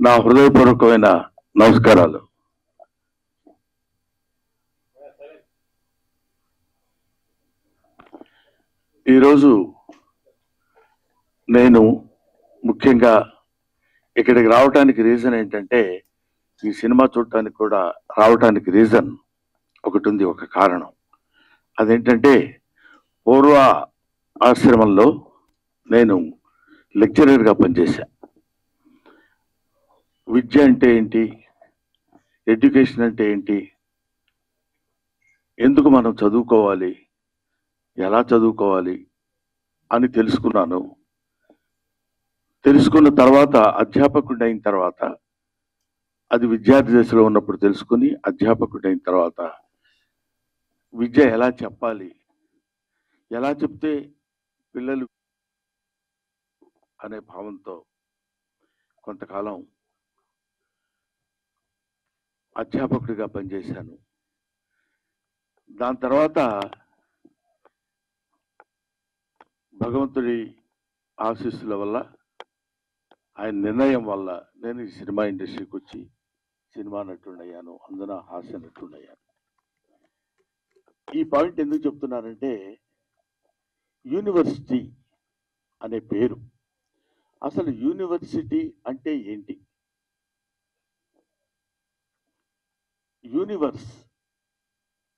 నా హృదయపూర్వకమైన నమస్కారాలు. ఈరోజు నేను ముఖ్యంగా ఇక్కడికి రావడానికి రీజన్ ఏంటంటే, ఈ సినిమా చూడటానికి కూడా రావడానికి రీజన్ ఒకటి ఉంది, ఒక కారణం. అదేంటంటే, పూర్వ ఆశ్రమంలో నేను లెక్చరర్గా పనిచేశాను. విద్య అంటే ఏంటి, ఎడ్యుకేషన్ అంటే ఏంటి, ఎందుకు మనం చదువుకోవాలి, ఎలా చదువుకోవాలి అని తెలుసుకున్నాను. తెలుసుకున్న తర్వాత అధ్యాపకుడు అయిన తర్వాత, అది విద్యార్థి దశలో ఉన్నప్పుడు తెలుసుకుని అధ్యాపకుడు అయిన తర్వాత విద్య ఎలా చెప్పాలి, ఎలా చెప్తే పిల్లలు అనే భావంతో కొంతకాలం అధ్యాపకుడిగా పనిచేశాను. దాని తర్వాత భగవంతుడి ఆశీస్సుల వల్ల, ఆయన నిర్ణయం వల్ల నేను ఈ సినిమా ఇండస్ట్రీకి వచ్చి సినిమా నటుడయ్యాను, అందున హాస్య నటుడయ్యాను. ఈ పాయింట్ ఎందుకు చెప్తున్నానంటే, యూనివర్సిటీ అనే పేరు, అసలు యూనివర్సిటీ అంటే ఏంటి? యూనివర్స్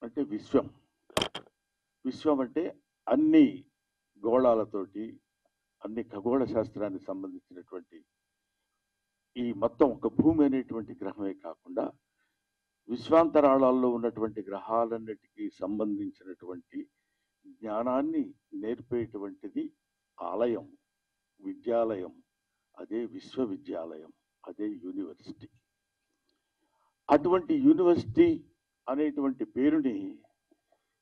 అంటే విశ్వం. విశ్వం అంటే అన్ని గోళాలతోటి, అన్ని ఖగోళ శాస్త్రానికి సంబంధించినటువంటి ఈ మొత్తం ఒక భూమి అనేటువంటి గ్రహమే కాకుండా విశ్వాంతరాళాల్లో ఉన్నటువంటి గ్రహాలన్నిటికీ సంబంధించినటువంటి జ్ఞానాన్ని నేర్పేటువంటిది ఆలయం, విద్యాలయం. అదే విశ్వవిద్యాలయం, అదే యూనివర్సిటీ. అటువంటి యూనివర్సిటీ అనేటువంటి పేరుని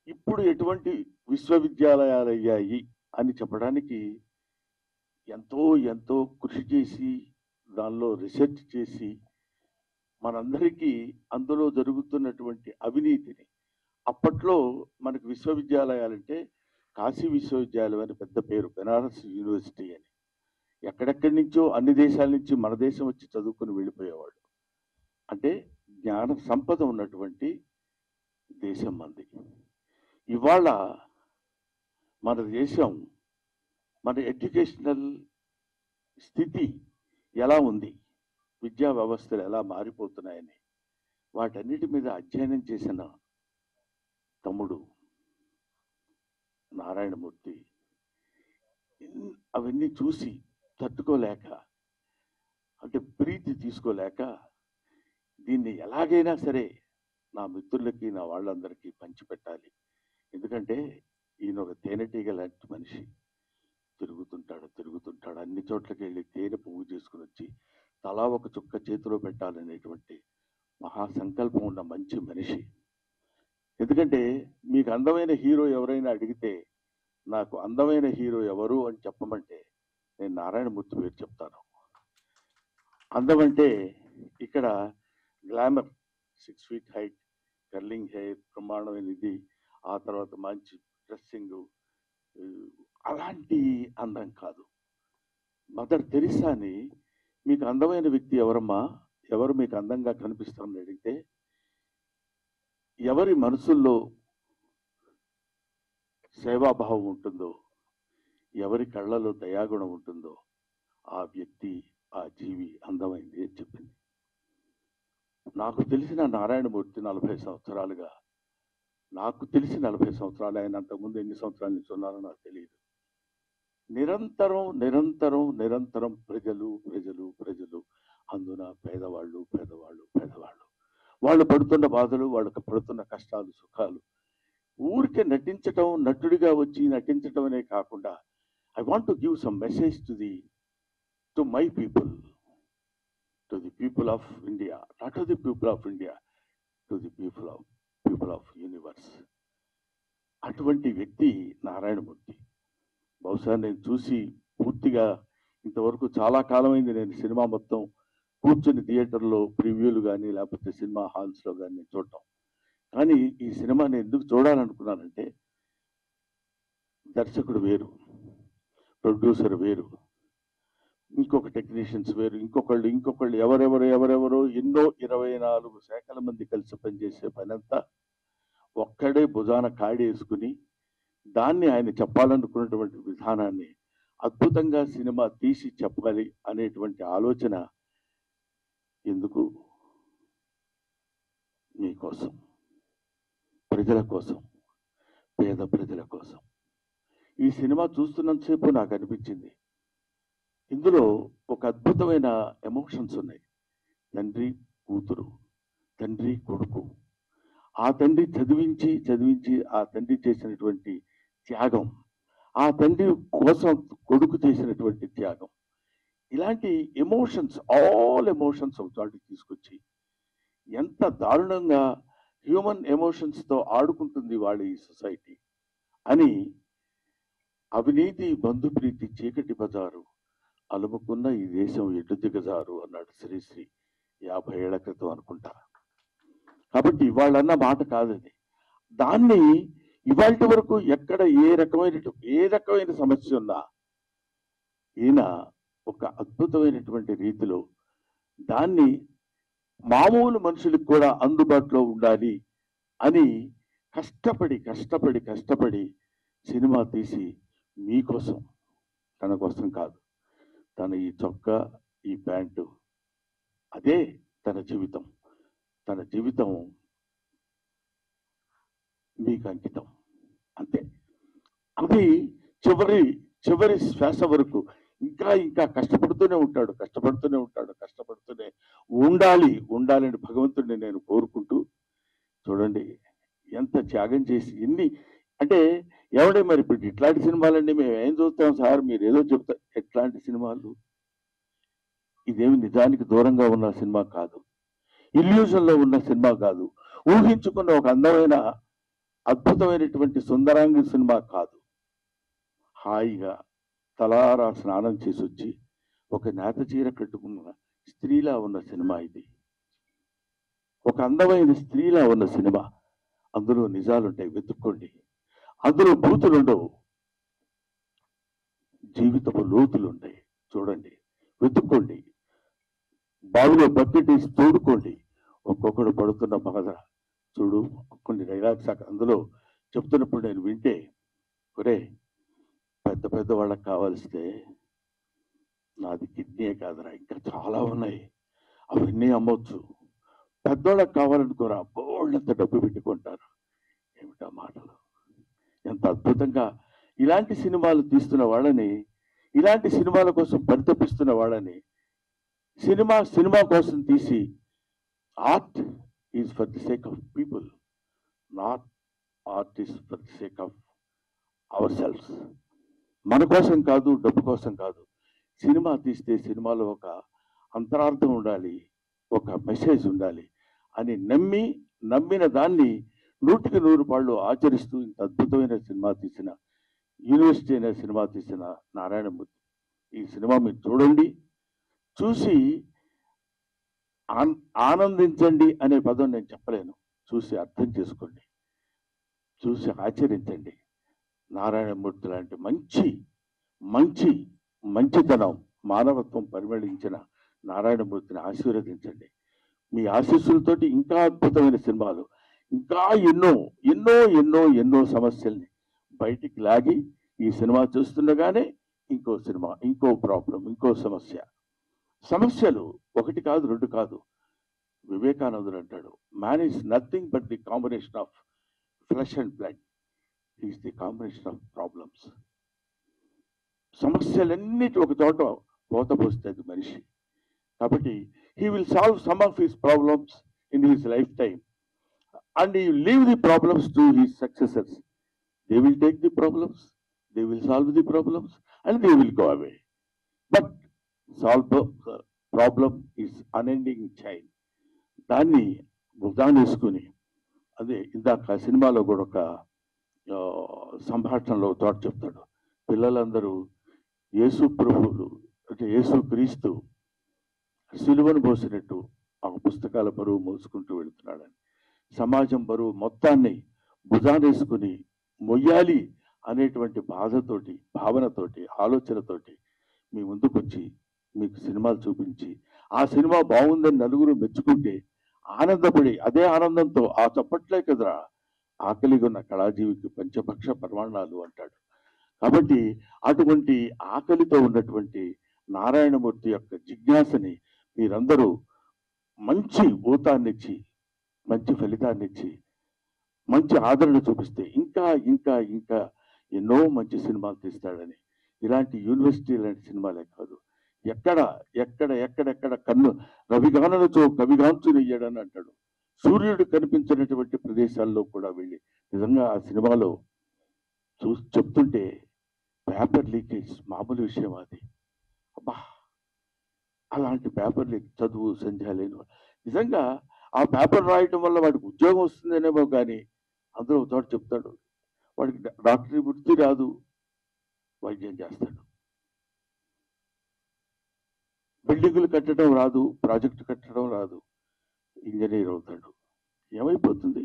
ఇప్పుడు ఎటువంటి విశ్వవిద్యాలయాలు అయ్యాయి అని చెప్పడానికి ఎంతో ఎంతో కృషి చేసి, దానిలో రీసెర్చ్ చేసి, మనందరికీ అందులో జరుగుతున్నటువంటి అవినీతిని, అప్పట్లో మనకు విశ్వవిద్యాలయాలంటే కాశీ విశ్వవిద్యాలయం అని పెద్ద పేరు, బెనారస్ యూనివర్సిటీ అని. ఎక్కడెక్కడి నుంచో అన్ని దేశాల నుంచి మన దేశం వచ్చి చదువుకుని వెళ్ళిపోయేవాడు. అంటే జ్ఞాన సంపద ఉన్నటువంటి దేశం మంది. ఇవాళ మన దేశం, మన ఎడ్యుకేషనల్ స్థితి ఎలా ఉంది, విద్యా వ్యవస్థలు ఎలా మారిపోతున్నాయని వాటన్నిటి మీద అధ్యయనం చేసిన తమ్ముడు నారాయణమూర్తి అవన్నీ చూసి తట్టుకోలేక, అంటే ప్రీతి తీసుకోలేక, దీన్ని ఎలాగైనా సరే నా మిత్రులకి, నా వాళ్ళందరికీ పంచిపెట్టాలి. ఎందుకంటే ఈయన ఒక తేనెటీగ లాంటి మనిషి. తిరుగుతుంటాడు అన్ని చోట్లకి వెళ్ళి తేనె పువ్వు చేసుకుని వచ్చి తలా ఒక చుక్క చేతిలో పెట్టాలనేటువంటి మహాసంకల్పం ఉన్న మంచి మనిషి. ఎందుకంటే మీకు అందమైన హీరో ఎవరైనా అడిగితే, నాకు అందమైన హీరో ఎవరు అని చెప్పమంటే నేను నారాయణమూర్తి పేరు చెప్తాను. అందం అంటే ఇక్కడ glamour, 6 feet height, curling hair, బ్రహ్మాండమైనది, ఆ తర్వాత మంచి డ్రెస్సింగ్, అలాంటి అందం కాదు. మదర్ తెరిసాని, మీకు అందమైన వ్యక్తి ఎవరమ్మా, ఎవరు మీకు అందంగా కనిపిస్తారని అడిగితే, ఎవరి మనసుల్లో సేవాభావం ఉంటుందో, ఎవరి కళ్ళలో దయాగుణం ఉంటుందో ఆ వ్యక్తి, ఆ జీవి అందమైంది అని చెప్పింది. నాకు తెలిసిన నారాయణమూర్తి 40 సంవత్సరాలుగా, నాకు తెలిసి 40 సంవత్సరాలు, ఆయన అంతకుముందు ఎన్ని సంవత్సరాల నుంచి ఉన్నారో నాకు తెలియదు. నిరంతరం నిరంతరం నిరంతరం ప్రజలు, అందున పేదవాళ్ళు, వాళ్ళు పడుతున్న బాధలు, వాళ్ళకి పడుతున్న కష్టాలు, సుఖాలు, ఊరికే నటించటం, నటుడిగా వచ్చి నటించటం అనే కాకుండా, I want to give some message to my people, to the people of India, not to the people of India, to the people of universe. అటువంటి వ్యక్తి నారాయణమూర్తి. బహుశా నేను చూసి పూర్తిగా ఇంతవరకు చాలా కాలమైంది నేను సినిమా మొత్తం కూర్చుని థియేటర్లో ప్రివ్యూలు కానీ లేకపోతే సినిమా హాల్స్లో కానీ నేను చూడటం. కానీ ఈ సినిమాని ఎందుకు చూడాలనుకున్నానంటే, దర్శకుడు వేరు, ప్రొడ్యూసర్ వేరు, ఇంకొక టెక్నీషియన్స్ వేరు, ఇంకొకళ్ళు ఎవరెవరో ఎన్నో 24 శాఖల మంది కలిసి పనిచేసే పనంతా ఒక్కడే భుజాన కాడేసుకుని దాన్ని ఆయన చెప్పాలనుకున్నటువంటి విధానాన్ని అద్భుతంగా సినిమా తీసి చెప్పాలి అనేటువంటి ఆలోచన ఎందుకు? మీకోసం, ప్రజల కోసం, పేద ప్రజల కోసం. ఈ సినిమా చూస్తున్నంతసేపు నాకు అనిపించింది, ఇందులో ఒక అద్భుతమైన ఎమోషన్స్ ఉన్నాయి. తండ్రి కూతురు, తండ్రి కొడుకు, ఆ తండ్రి చదివించి ఆ తండ్రి చేసినటువంటి త్యాగం, ఆ తండ్రి కోసం కొడుకు చేసినటువంటి త్యాగం, ఇలాంటి ఎమోషన్స్, ఆల్ ఎమోషన్స్ ఒక చోటికి తీసుకొచ్చి ఎంత దారుణంగా హ్యూమన్ ఎమోషన్స్తో ఆడుకుంటుంది వాళ్ళ ఈ సొసైటీ అని, అవినీతి బంధుప్రీతి చీకటి బజారు అలుముకున్న ఈ దేశం ఎటు దిగజారు అన్నాడు శ్రీశ్రీ 50 ఏళ్ల క్రితం అనుకుంటా. కాబట్టి ఇవాళన్న మాట కాదది. దాన్ని ఇవాళ వరకు ఎక్కడ ఏ రకమైన సమస్య ఉన్నా ఈయన ఒక అద్భుతమైనటువంటి రీతిలో దాన్ని మామూలు మనుషులకు కూడా అందుబాటులో ఉండాలి అని కష్టపడి సినిమా తీసి మీకోసం, తన కోసం కాదు, తన ఈ చొక్కా, ఈ ప్యాంటు, అదే తన జీవితం మీకు అంకితం, అంతే. అది చివరి శ్వాస వరకు ఇంకా కష్టపడుతూనే ఉండాలని భగవంతుడిని నేను కోరుకుంటూ, చూడండి ఎంత త్యాగం చేసి ఎన్ని అంటే, ఎవడే మరి ఇప్పుడు ఇట్లాంటి సినిమాలన్నీ మేము ఏం చూస్తాం సార్, మీరు ఏదో చెప్తారు. ఎట్లాంటి సినిమాలు? ఇదేమి నిజానికి దూరంగా ఉన్న సినిమా కాదు, ఇల్యూజన్లో ఉన్న సినిమా కాదు, ఊహించుకున్న ఒక అందమైన అద్భుతమైనటువంటి సుందరాంగి సినిమా కాదు. హాయిగా తలారా స్నానం చేసి వచ్చి ఒక నేత చీర కట్టుకున్న స్త్రీలా ఉన్న సినిమా ఇది, ఒక అందమైన స్త్రీలా ఉన్న సినిమా. అందులో నిజాలుంటాయి, వెతుక్కోండి. అందులో బూతులుండవు, జీవితపు లోతులుంటాయి. చూడండి, వెతుక్కోండి, బావిలో బకెట్ వేసి తోడుకోండి. ఒక్కొక్కడు పడుతున్న బాధ చూడు. కొన్ని డైలాగ్స్ అందులో చెప్తున్నప్పుడు నేను వింటే, ఒరే పెద్ద వాళ్ళకి కావాల్స్తే నాది కిడ్నీయే కాదురా, ఇంకా చాలా ఉన్నాయి, అవన్నీ అమ్మొచ్చు. పెద్దోళ్ళకి కావాలనుకోరా, బోళ్ళంత డబ్బు పెట్టుకుంటారు. ఏమిటా మాటలు! ఎంత అద్భుతంగా ఇలాంటి సినిమాలు తీస్తున్న వాళ్ళని, ఇలాంటి సినిమాల కోసం పరితపిస్తున్న వాళ్ళని, సినిమా కోసం తీసి, art is for the sake of people, not art is for the sake of our selves. మన కోసం కాదు, డబ్బు కోసం కాదు. సినిమా తీస్తే సినిమాలో ఒక అంతరార్థం ఉండాలి, ఒక మెసేజ్ ఉండాలి అని నమ్మిన దాన్ని 100కి 100 పాళ్ళు ఆచరిస్తూ ఇంత అద్భుతమైన సినిమా తీసిన, యూనివర్సిటీ అనే సినిమా తీసిన నారాయణమూర్తి. ఈ సినిమా మీరు చూడండి, చూసి ఆనందించండి అనే పదం నేను చెప్పలేను. చూసి అర్థం చేసుకోండి, చూసి ఆచరించండి. నారాయణమూర్తి లాంటి మంచితనం, మానవత్వం పరిమళించిన నారాయణమూర్తిని ఆశీర్వదించండి. మీ ఆశీస్సులతోటి ఇంకా అద్భుతమైన సినిమాలు, ఇంకా ఎన్నో సమస్యల్ని బయటికి లాగి, ఈ సినిమా చూస్తుండగానే ఇంకో సినిమా, ఇంకో ప్రాబ్లం, ఇంకో సమస్యలు 1 కాదు 2 కాదు. వివేకానందుడు అంటాడు, man is nothing but the combination of flesh and blood, is the combination of problems. సమస్యలన్నిటి ఒక చోట పోతపోస్తుంది మనిషి. కాబట్టి he will solve some of his problems in his lifetime and he will leave the problems to his successors. They will take the problems, they will solve the problems and they will go away. But solve the problem is unending chain. దాన్ని భుజానేసుకుని, అదే ఇందాక సినిమాలో కూడా ఒక సంభాషణలో తోట చెప్తాడు, పిల్లలందరూ యేసు ప్రభువులు అంటే యేసు క్రీస్తు సిలువను మోసినట్టు ఆ పుస్తకాల బరువు మోసుకుంటూ వెళుతున్నాడని, సమాజం బరువు మొత్తాన్ని భుజానేసుకుని మొయ్యాలి అనేటువంటి బాధతోటి, భావనతోటి, ఆలోచనతోటి మీ ముందుకొచ్చి మీకు సినిమాలు చూపించి ఆ సినిమా బాగుందని నలుగురు మెచ్చుకుంటే ఆనందపడి అదే ఆనందంతో ఆ చప్పట్లే కదరా ఆకలిగా ఉన్న కళాజీవికి పంచపక్ష పరమాణాలు అంటాడు. కాబట్టి అటువంటి ఆకలితో ఉన్నటువంటి నారాయణమూర్తి యొక్క జిజ్ఞాసని మీరందరూ మంచి ఊతాన్నిచ్చి మంచి ఫలితాన్నిచ్చి మంచి ఆదరణ చూపిస్తే ఇంకా ఇంకా ఇంకా ఎన్నో మంచి సినిమాలు తీస్తాడని, ఇలాంటి యూనివర్సిటీ లాంటి సినిమాలే కాదు, ఎక్కడ ఎక్కడ ఎక్కడెక్కడ కన్ను రవిగానలతో కవిగాంచునయ్యాడని అంటాడు. సూర్యుడు కనిపించినటువంటి ప్రదేశాల్లో కూడా వెళ్ళి నిజంగా ఆ సినిమాలో చెప్తుంటే పేపర్ లీకేజ్ మామూలు విషయం అది. అబ్బా, అలాంటి పేపర్ లీక్ చదువు సంధ్య లేని నిజంగా ఆ పేపర్ రాయటం వల్ల వాడికి ఉద్యోగం వస్తుందనేమో కానీ అందులో ఒక చోట చెప్తాడు వాడికి డాక్టరీ వృత్తి రాదు, వైద్యం చేస్తాడు. బిల్డింగులు కట్టడం రాదు, ప్రాజెక్టు కట్టడం రాదు, ఇంజనీర్ అవుతాడు. ఏమైపోతుంది?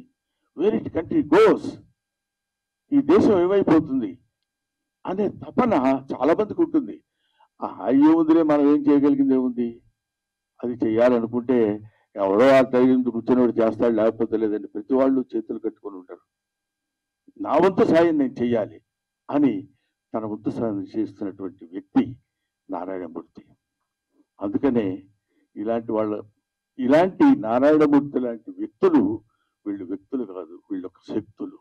వేర్ ఇట్ కంట్రీ గోస్, ఈ దేశం ఏమైపోతుంది అనే తపన చాలా మందికి ఉంటుంది. ఏముందిలే, మనం ఏం చేయగలిగింది ఏముంది, అది చేయాలనుకుంటే ఎవడో ఆ టైం కూర్చొని చేస్తాడు, లేకపోతే లేదండి. ప్రతి వాళ్ళు చేతులు కట్టుకొని ఉంటారు. నా వంతు సాయం నేను చెయ్యాలి అని తన వంతు సాయం చేస్తున్నటువంటి వ్యక్తి నారాయణమూర్తి. అందుకనే ఇలాంటి నారాయణమూర్తి లాంటి వ్యక్తులు, వీళ్ళు వ్యక్తులు కాదు, వీళ్ళు ఒక శక్తులు.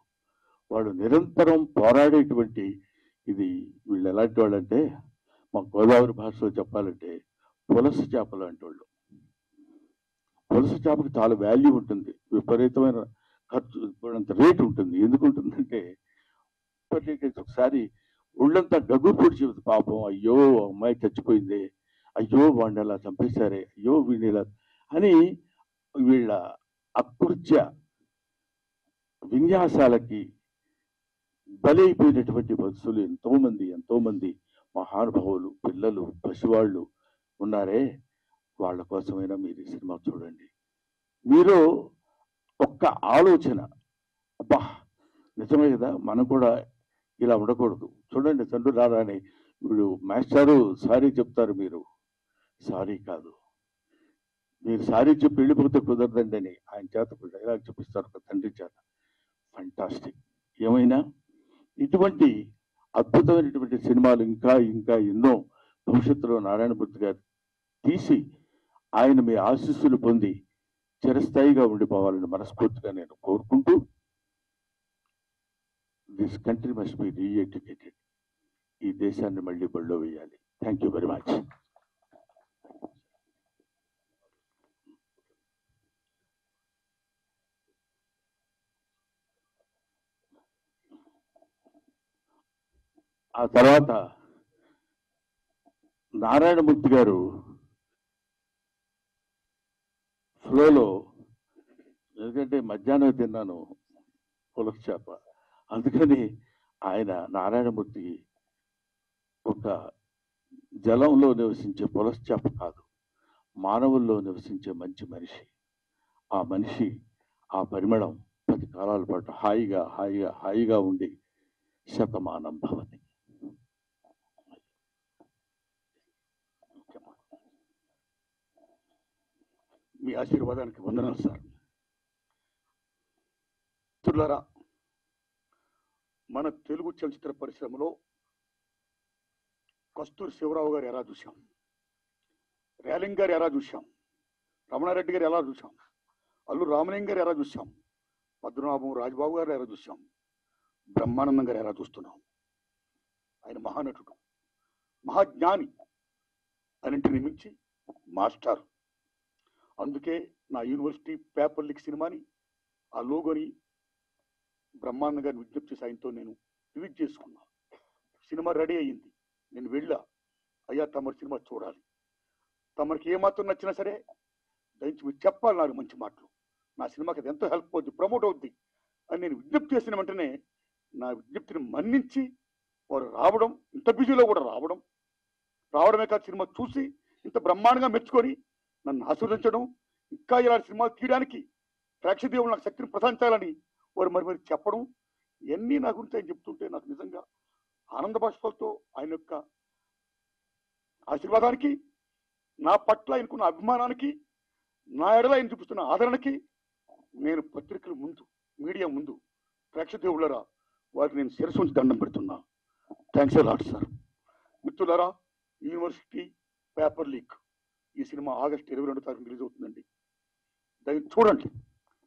వాళ్ళు నిరంతరం పోరాడేటువంటి ఇది. వీళ్ళు ఎలాంటి వాళ్ళంటే మా గోదావరి భాషలో చెప్పాలంటే పులస చేపలు అంటే వాళ్ళు. పులస చేపకు చాలా వాల్యూ ఉంటుంది, విపరీతమైన ఖర్చు, అంత రేటు ఉంటుంది. ఎందుకు ఉంటుందంటే ఒకసారి ఒళ్ళంతా గగురు పొడిచేది పాపం. అయ్యో అమ్మాయి చచ్చిపోయింది, అయ్యో వాడిని అలా చంపేశారే, అయ్యో వీడిని ఇలా అని వీళ్ళ అకృత్య విన్యాసాలకి బలైపోయినటువంటి వత్సులు ఎంతో మంది మహానుభావులు, పిల్లలు, పసివాళ్ళు ఉన్నారే. వాళ్ళ కోసమైనా మీరు ఈ సినిమా చూడండి. మీరు ఒక్క ఆలోచన, అబ్బా నిజమే కదా, మనం కూడా ఇలా ఉండకూడదు. చూడండి, తండ్రి రారాని వీడు మాస్టారు సారీ చెప్తారు, మీరు సారీ కాదు, మీరు సారీ చెప్పి వెళ్ళిపోతే కుదరదండి అని ఆయన చేత డైలాగ్ చెప్పిస్తారు ఒక తండ్రి చేత. ఫంటాస్టిక్. ఏమైనా ఇటువంటి అద్భుతమైనటువంటి సినిమాలు ఇంకా ఇంకా ఎన్నో భవిష్యత్తులో నారాయణమూర్తి గారు తీసి ఆయన మీ ఆశీస్సులు పొంది చిరస్థాయిగా ఉండిపోవాలని మనస్ఫూర్తిగా నేను కోరుకుంటూ, దిస్ కంట్రీ మస్ట్ బి రీఎడ్యుకేటెడ్. ఈ దేశాన్ని మళ్ళీ బడిలో వేయాలి. Thank you very much. ఆ తర్వాత నారాయణమూర్తి గారు ఫ్లోలో, ఎందుకంటే మధ్యాహ్నం తిన్నాను పులస చేప, అందుకని ఆయన నారాయణమూర్తి ఒక జలంలో నివసించే పులస చేప కాదు, మానవుల్లో నివసించే మంచి మనిషి. ఆ మనిషి, ఆ పరిమళం 10 కాలాల పాటు హాయిగా హాయిగా హాయిగా ఉండి శతమానం భవతి. మీ ఆశీర్వాదానికి వందనాలు సార్. మిత్రులారా, మన తెలుగు చలచిత్ర పరిశ్రమలో కస్తూరి శివరావు గారు ఎలా చూశాం, రేలింగ్ గారు ఎలా చూశాం, రమణారెడ్డి గారు ఎలా చూశాం, అల్లు రామలింగ గారు ఎలా చూశాం, పద్మనాభం రాజబాబు గారు ఎలా చూశాం, బ్రహ్మానందం గారు ఎలా చూస్తున్నాం. ఆయన మహానటుడు, మహాజ్ఞాని, అన్నింటిని మించి మాస్టర్. అందుకే నా యూనివర్సిటీ పేపర్ లీక్ సినిమాని, ఆ లోగోని బ్రహ్మానంద గారిని విజ్ఞప్తి చేసి ఆయనతో నేను రిలీజ్ చేసుకున్నా. సినిమా రెడీ అయ్యింది, నేను వెళ్ళా, అయ్యా తమరి సినిమా చూడాలి, తమరికి ఏమాత్రం నచ్చినా సరే దయచి మీరు చెప్పాలి నాకు మంచి మాటలు, నా సినిమాకి అది ఎంతో హెల్ప్ అవుద్ది, ప్రమోట్ అవుద్ది అని నేను విజ్ఞప్తి చేసిన వెంటనే నా విజ్ఞప్తిని మన్నించి వారు రావడం, ఇంత బిజీలో కూడా రావడమే కాదు, సినిమా చూసి ఇంత బ్రహ్మాండంగా మెచ్చుకొని నన్ను ఆశీర్వదించడం, ఇంకా ఇలాంటి సినిమాలు తీయడానికి ప్రేక్షదేవులు నాకు శక్తిని ప్రసాదించాలని వారు మరి చెప్పడం, ఇవన్నీ నా గురించి ఆయన చెప్తుంటే నాకు నిజంగా ఆనంద బాష్పాలతో ఆయన యొక్క ఆశీర్వాదానికి నా పట్ల ఆయనకున్న అభిమానానికి, నా ఎడల ఆయన చూపిస్తున్న ఆదరణకి నేను పత్రికల ముందు, మీడియా ముందు, ప్రేక్షక దేవుళ్ళరా వారికి నేను శిరస్సు ఉంచి దండం పెడుతున్నా. Thanks a lot sir. మిత్రులారా, యూనివర్సిటీ పేపర్ లీక్ ఈ సినిమా ఆగస్టు 22వ తారీఖు రిలీజ్ అవుతుందండి. దాన్ని చూడండి,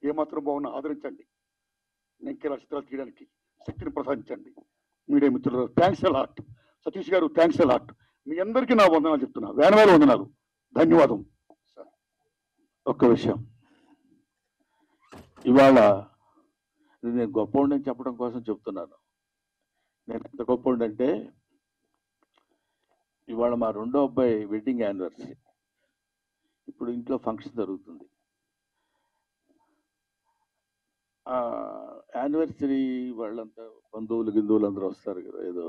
ఏమాత్రం బాగున్నా ఆదరించండి. నెంకెలా చిత్రాలు తీయడానికి శక్తిని ప్రసాదించండి. మీడియా మిత్రులు థ్యాంక్స్ ఎ లాట్. సతీష్ గారు థ్యాంక్స్ ఎ లాట్. మీ అందరికీ నా వందనాలు చెప్తున్నా, వేనవేల వందనాలు. ధన్యవాదం సార్. ఒక్క విషయం, ఇవాళ నేను గొప్పవాడిని చెప్పడం కోసం చెప్తున్నాను. నేను ఎంత గొప్పవాడంటే, ఇవాళ మా రెండో అబ్బాయి వెడ్డింగ్ యానివర్సరీ. ఇప్పుడు ఇంట్లో ఫంక్షన్ జరుగుతుంది. యానివర్సరీ వాళ్ళంతా బంధువులు అందరూ వస్తారు కదా, ఏదో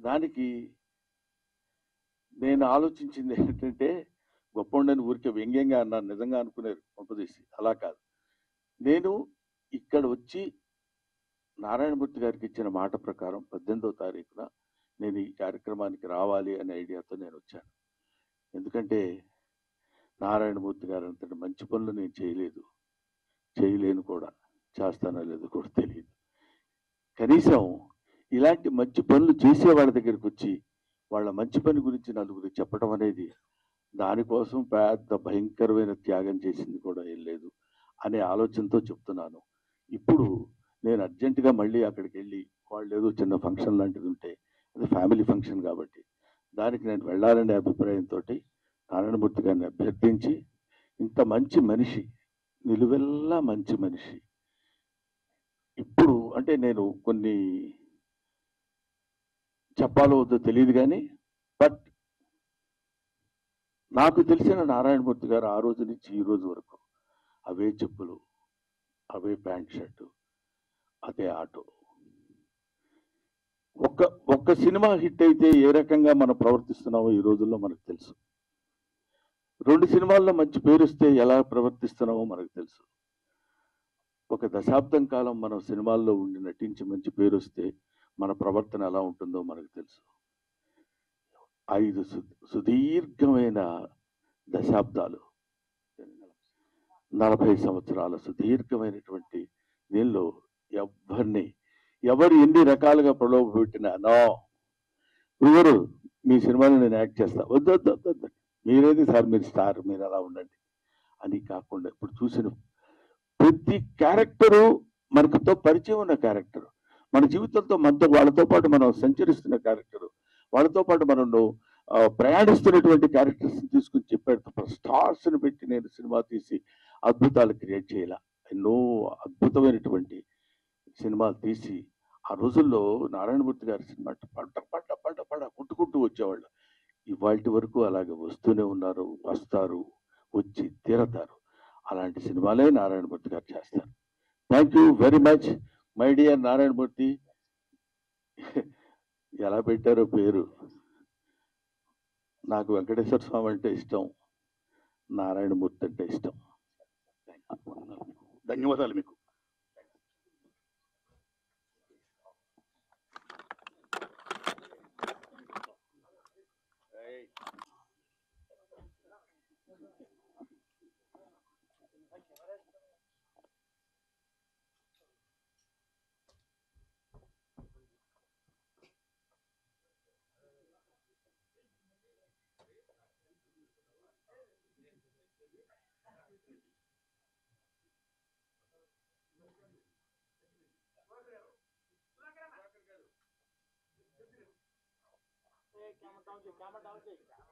దానికి నేను ఆలోచించింది ఏంటంటే, గొప్పవాడిని ఊరికే వ్యంగ్యంగా అన్నాను, నిజంగా అనుకునేది పంపదీసి. అలా కాదు, నేను ఇక్కడ వచ్చి నారాయణమూర్తి గారికి ఇచ్చిన మాట ప్రకారం 18వ తారీఖున నేను ఈ కార్యక్రమానికి రావాలి అనే ఐడియాతో నేను వచ్చాను. ఎందుకంటే నారాయణమూర్తి గారు అంతటి మంచి పనులు నేను చేయలేను కూడా, చేస్తానో లేదో కూడా తెలియదు. కనీసం ఇలాంటి మంచి పనులు చేసే వాళ్ళ దగ్గరికి వచ్చి వాళ్ళ మంచి పని గురించి నలుగురు చెప్పడం అనేది, దానికోసం పెద్ద భయంకరమైన త్యాగం చేసింది కూడా ఏం లేదు అనే ఆలోచనతో చెప్తున్నాను. ఇప్పుడు నేను అర్జెంటుగా మళ్ళీ అక్కడికి వెళ్ళి, వాళ్ళు ఏదో చిన్న ఫంక్షన్ లాంటిది ఉంటే, అది ఫ్యామిలీ ఫంక్షన్ కాబట్టి దానికి నేను వెళ్ళాలనే అభిప్రాయంతో నారాయణమూర్తి గారిని అభ్యర్థించి, ఇంత మంచి మనిషి, నిలువెల్లా మంచి మనిషి, ఇప్పుడు అంటే నేను కొన్ని చెప్పాలో వద్దో తెలియదు కానీ, బట్ నాకు తెలిసిన నారాయణమూర్తి గారు ఆ రోజు నుంచి ఈ రోజు వరకు అవే చెప్పులు, అవే ప్యాంట్ షర్టు, అదే ఆటో. ఒక్క సినిమా హిట్ అయితే ఏ రకంగా మనం ప్రవర్తిస్తున్నామో ఈ రోజుల్లో మనకు తెలుసు. 2 సినిమాల్లో మంచి పేరు వస్తే ఎలా ప్రవర్తిస్తున్నామో మనకు తెలుసు. ఒక దశాబ్దం కాలం మనం సినిమాల్లో ఉండి నటించి మంచి పేరు వస్తే మన ప్రవర్తన ఎలా ఉంటుందో మనకు తెలుసు. 5 సుదీర్ఘమైన దశాబ్దాలు, 40 సంవత్సరాల సుదీర్ఘమైనటువంటి దీనిలో ఎవరు ఎన్ని రకాలుగా ప్రలోభ పెట్టినా, నో ఎవరు మీ సినిమాలో నేను యాక్ట్ చేస్తా, వద్దు మీరేది సార్, మీరు స్టార్, మీరు అలా ఉండండి అని కాకుండా, ఇప్పుడు చూసిన ప్రతి క్యారెక్టరు మనకుతో పరిచయం ఉన్న క్యారెక్టర్, మన జీవితంతో వాళ్ళతో పాటు మనం సంచరిస్తున్న క్యారెక్టరు, వాళ్ళతో పాటు మనం ప్రయాణిస్తున్నటువంటి క్యారెక్టర్స్ తీసుకుని చెప్పాడు. స్టార్స్ని పెట్టి నేను సినిమా తీసి అద్భుతాలు క్రియేట్ చేయాల, ఎన్నో అద్భుతమైనటువంటి సినిమాలు తీసి ఆ రోజుల్లో నారాయణమూర్తి గారి సినిమా పడ్డ కొట్టుకుంటూ వచ్చేవాళ్ళు. ఇవాళ వరకు అలాగే వస్తూనే ఉన్నారు, వస్తారు, వచ్చి తీరతారు. అలాంటి సినిమాలే నారాయణమూర్తి గారు చేస్తారు. Thank you very much my dear Narayana Murthy. ఎలా పెట్టారో పేరు, నాకు వెంకటేశ్వర స్వామి అంటే ఇష్టం, నారాయణమూర్తి అంటే ఇష్టం. ధన్యవాదాలు మీకు. Camera down, camera down.